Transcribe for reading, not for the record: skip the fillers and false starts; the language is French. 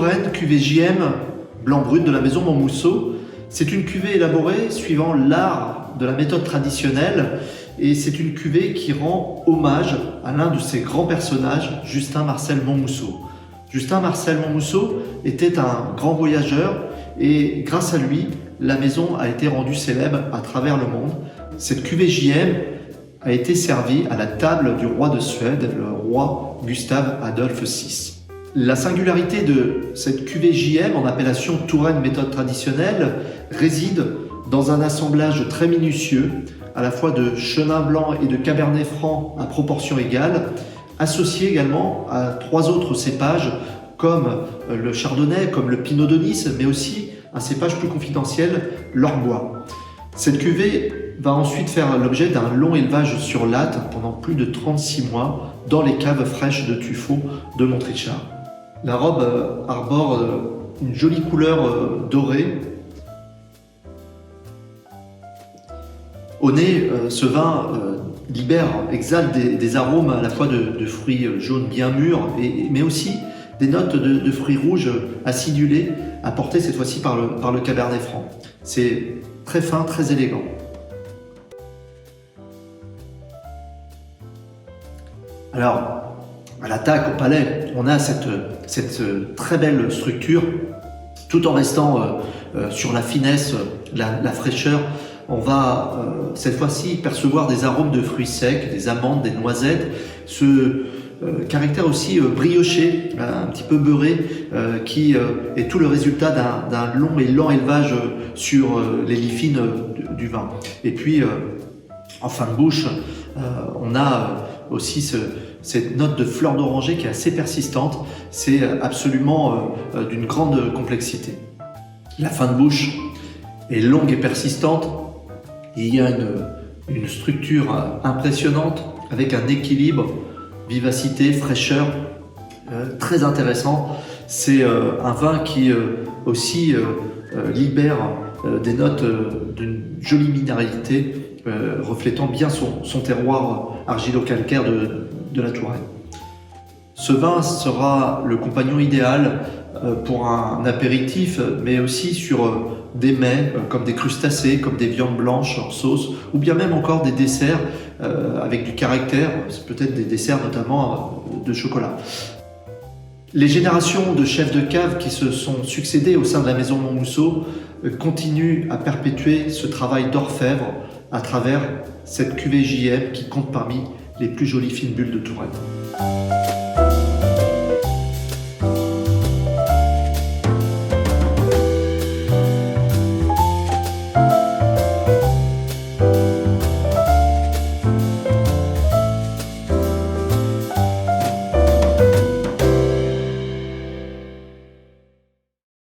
Touraine, cuvée JM, blanc brut de la maison Monmousseau. C'est une cuvée élaborée suivant l'art de la méthode traditionnelle et c'est une cuvée qui rend hommage à l'un de ses grands personnages, Justin Marcel Monmousseau. Justin Marcel Monmousseau était un grand voyageur et grâce à lui, la maison a été rendue célèbre à travers le monde. Cette cuvée JM a été servie à la table du roi de Suède, le roi Gustave Adolphe VI. La singularité de cette cuvée JM en appellation Touraine méthode traditionnelle réside dans un assemblage très minutieux, à la fois de chenin blanc et de cabernet franc à proportion égale, associé également à 3 autres cépages comme le chardonnay, comme le pinot de Nice, mais aussi un cépage plus confidentiel, l'orbois. Cette cuvée va ensuite faire l'objet d'un long élevage sur latte pendant plus de 36 mois dans les caves fraîches de tuffeau de Montrichard. La robe arbore une jolie couleur dorée. Au nez, ce vin exhale des arômes à la fois de fruits jaunes bien mûrs, mais aussi des notes de fruits rouges acidulés, apportées cette fois-ci par le cabernet franc. C'est très fin, très élégant. Alors, à l'attaque, au palais, on a cette très belle structure, tout en restant sur la finesse, la fraîcheur. On va cette fois-ci percevoir des arômes de fruits secs, des amandes, des noisettes, ce caractère aussi brioché, un petit peu beurré, qui est tout le résultat d'un long et lent élevage sur les lies fines du vin. Et puis, en fin de bouche, on a aussi cette note de fleur d'oranger qui est assez persistante. C'est absolument d'une grande complexité. La fin de bouche est longue et persistante. Il y a une structure impressionnante avec un équilibre, vivacité, fraîcheur très intéressant. C'est un vin qui aussi libère des notes d'une jolie minéralité, reflétant bien son terroir argilo-calcaire de la Touraine. Ce vin sera le compagnon idéal pour un apéritif, mais aussi sur des mets comme des crustacés, comme des viandes blanches en sauce, ou bien même encore des desserts avec du caractère, peut-être des desserts notamment de chocolat. Les générations de chefs de cave qui se sont succédés au sein de la maison Monmousseau continuent à perpétuer ce travail d'orfèvre à travers cette cuvée JM qui compte parmi les plus jolies fines bulles de Touraine.